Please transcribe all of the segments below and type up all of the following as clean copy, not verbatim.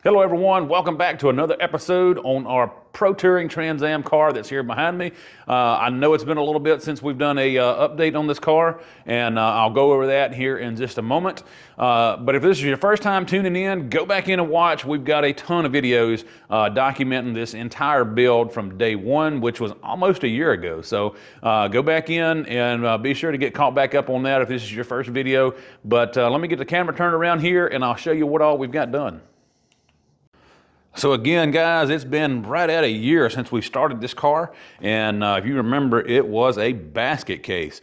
Hello everyone, welcome back to another episode on our Pro Touring Trans Am car that's here behind me. I know it's been a little bit since we've done a update on this car, and I'll go over that here in just a moment. But if this is your first time tuning in, go back in and watch. We've got a ton of videos documenting this entire build from day one, which was almost a year ago. So go back in and be sure to get caught back up on that if this is your first video. But let me get the camera turned around here and I'll show you what all we've got done. So again, guys, it's been right at a year since we started this car, and if you remember, it was a basket case.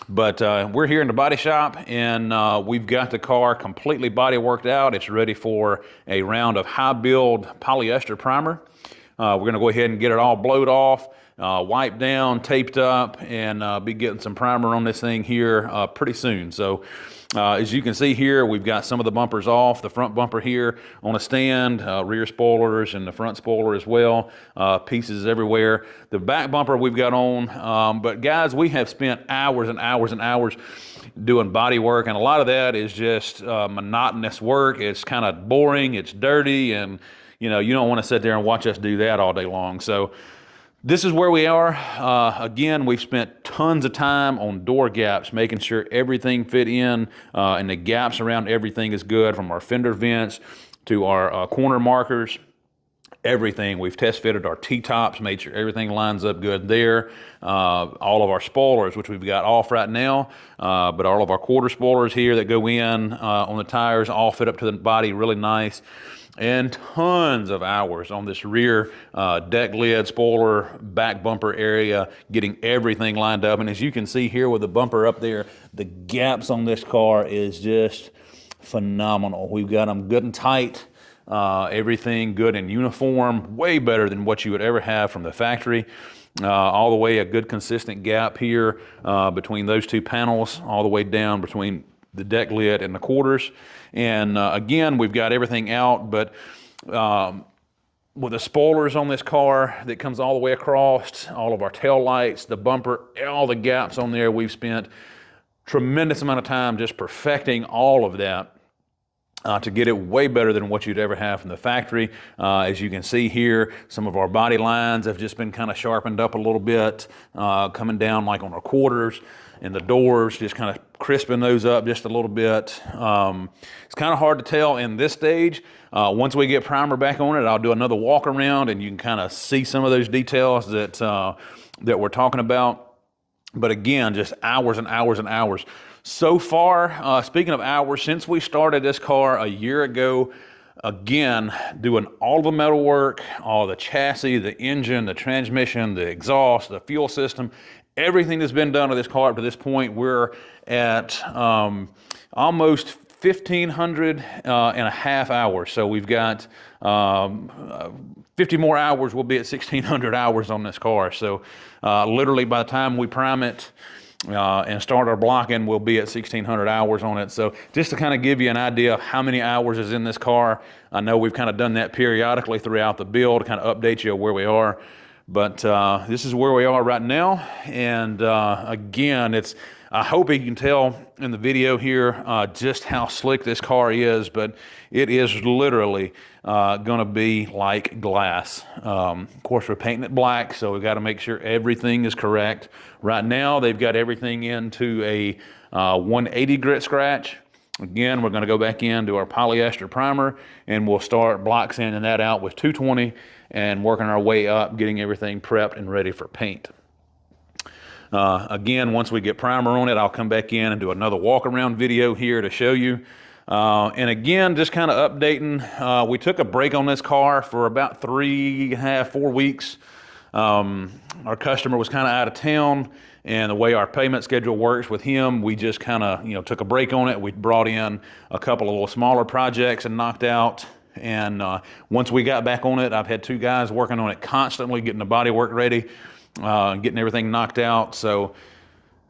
But we're here in the body shop, and we've got the car completely body worked out. It's ready for a round of high build polyester primer. We're going to go ahead and get it all blowed off, wiped down, taped up, and be getting some primer on this thing here pretty soon. So as you can see here, we've got some of the bumpers off, the front bumper here on a stand, rear spoilers and the front spoiler as well, pieces everywhere. The back bumper we've got on, but guys, we have spent hours and hours and hours doing body work, and a lot of that is just monotonous work. It's kind of boring, it's dirty, and you know, you don't want to sit there and watch us do that all day long. So this is where we are. Again, we've spent tons of time on door gaps, making sure everything fit in and the gaps around everything is good, from our fender vents to our corner markers, everything. We've test fitted our T-tops, made sure everything lines up good there. All of our spoilers, which we've got off right now, but all of our quarter spoilers here that go in on the tires all fit up to the body really nice. And tons of hours on this rear deck lid, spoiler, back bumper area, getting everything lined up. And as you can see here with the bumper up there, the gaps on this car is just phenomenal. We've got them good and tight, everything good and uniform, way better than what you would ever have from the factory. All the way a good consistent gap here between those two panels, all the way down between the deck lid and the quarters. And again, we've got everything out, but with the spoilers on this car that comes all the way across, all of our tail lights, the bumper, all the gaps on there, we've spent tremendous amount of time just perfecting all of that to get it way better than what you'd ever have from the factory. As you can see here, some of our body lines have just been kind of sharpened up a little bit, coming down like on our quarters, and the doors, just kind of crisping those up just a little bit. It's kind of hard to tell in this stage. Once we get primer back on it, I'll do another walk around and you can kind of see some of those details that, that we're talking about. But again, just hours and hours and hours. So far, speaking of hours, since we started this car a year ago, again, doing all the metal work, all the chassis, the engine, the transmission, the exhaust, the fuel system, everything that's been done to this car up to this point, we're at almost 1,500 and a half hours. So we've got 50 more hours, we'll be at 1,600 hours on this car. So literally by the time we prime it and start our blocking, we'll be at 1,600 hours on it. So just to kind of give you an idea of how many hours is in this car, I know we've kind of done that periodically throughout the build to kind of update you where we are. But this is where we are right now. And again, I hope you can tell in the video here just how slick this car is, but it is literally gonna be like glass. Of course, we're painting it black, so we've got to make sure everything is correct. Right now, they've got everything into a 180 grit scratch. Again, we're going to go back into our polyester primer, and we'll start block sanding that out with 220 and working our way up, getting everything prepped and ready for paint. Again, once we get primer on it, I'll come back in and do another walk around video here to show you. And again, just kind of updating. We took a break on this car for about 3.5, 4 weeks. Our customer was kind of out of town, and the way our payment schedule works with him, we just kind of, took a break on it. We brought in a couple of little smaller projects and knocked out. And once we got back on it, I've had 2 guys working on it constantly, getting the body work ready, getting everything knocked out. So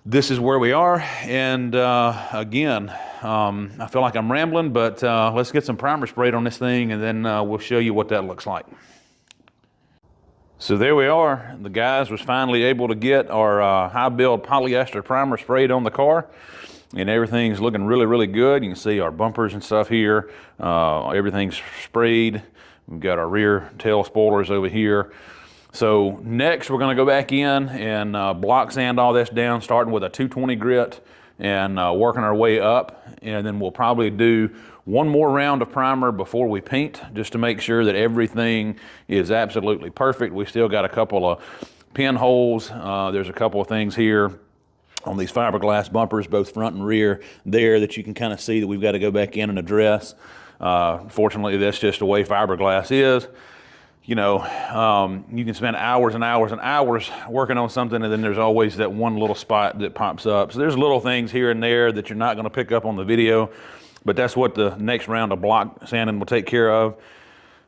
this is where we are. And again, I feel like I'm rambling, but let's get some primer sprayed on this thing, and then we'll show you what that looks like. So there we are. The guys was finally able to get our high build polyester primer sprayed on the car. and everything's looking really, really good. You can see our bumpers and stuff here. Everything's sprayed. We've got our rear tail spoilers over here. So next we're going to go back in and block sand all this down, starting with a 220 grit and working our way up. And then we'll probably do one more round of primer before we paint, just to make sure that everything is absolutely perfect. We still got a couple of pinholes. There's a couple of things here on these fiberglass bumpers, both front and rear there, that you can kind of see that we've got to go back in and address. Fortunately, that's just the way fiberglass is. You know, you can spend hours and hours and hours working on something, and then there's always that one little spot that pops up. So there's little things here and there that you're not going to pick up on the video, but that's what the next round of block sanding will take care of.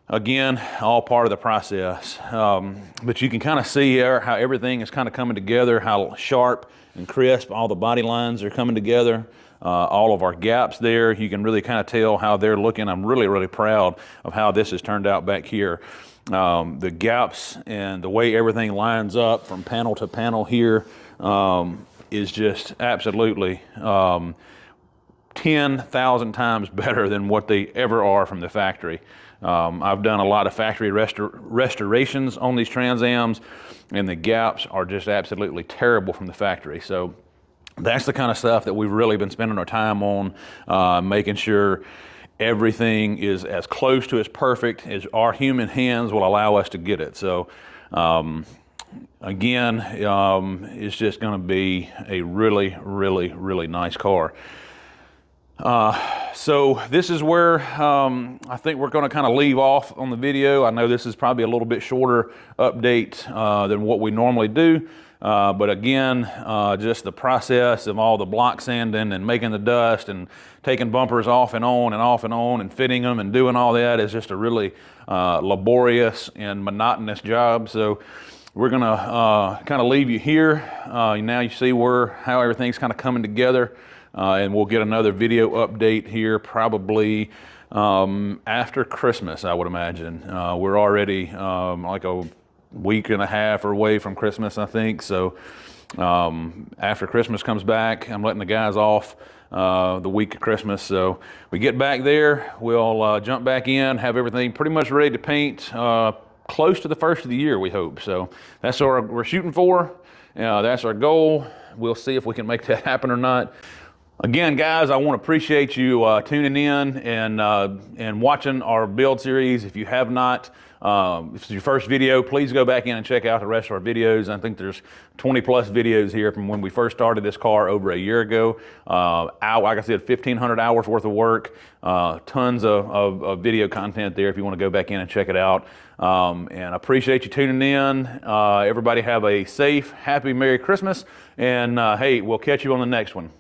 Again, all part of the process. But you can kind of see here how everything is kind of coming together, how sharp and crisp all the body lines are coming together. All of our gaps there, you can really kind of tell how they're looking. I'm really, really proud of how this has turned out back here. The gaps and the way everything lines up from panel to panel here is just absolutely 10,000 times better than what they ever are from the factory. I've done a lot of factory restorations on these Trans Ams, and the gaps are just absolutely terrible from the factory. So that's the kind of stuff that we've really been spending our time on, making sure everything is as close to as perfect as our human hands will allow us to get it. So again, it's just going to be a really, really, really nice car. So this is where I think we're going to kind of leave off on the video. I know this is probably a little bit shorter update than what we normally do. But again, just the process of all the block sanding and making the dust and taking bumpers off and on and off and on and fitting them and doing all that is just a really laborious and monotonous job. So we're going to kind of leave you here. Now you see how everything's kind of coming together. And we'll get another video update here probably after Christmas, I would imagine. We're already like a week and a half away from Christmas, I think. So after Christmas comes back, I'm letting the guys off the week of Christmas. So we get back there, we'll jump back in, have everything pretty much ready to paint close to the first of the year, we hope. So that's what we're shooting for. That's our goal. We'll see if we can make that happen or not. Again, guys, I want to appreciate you tuning in and watching our build series. If you have not, if it's your first video, please go back in and check out the rest of our videos. I think there's 20 plus videos here from when we first started this car over a year ago. Like I said, 1,500 hours worth of work, tons of video content there if you want to go back in and check it out. And I appreciate you tuning in. Everybody have a safe, happy, Merry Christmas. And hey, we'll catch you on the next one.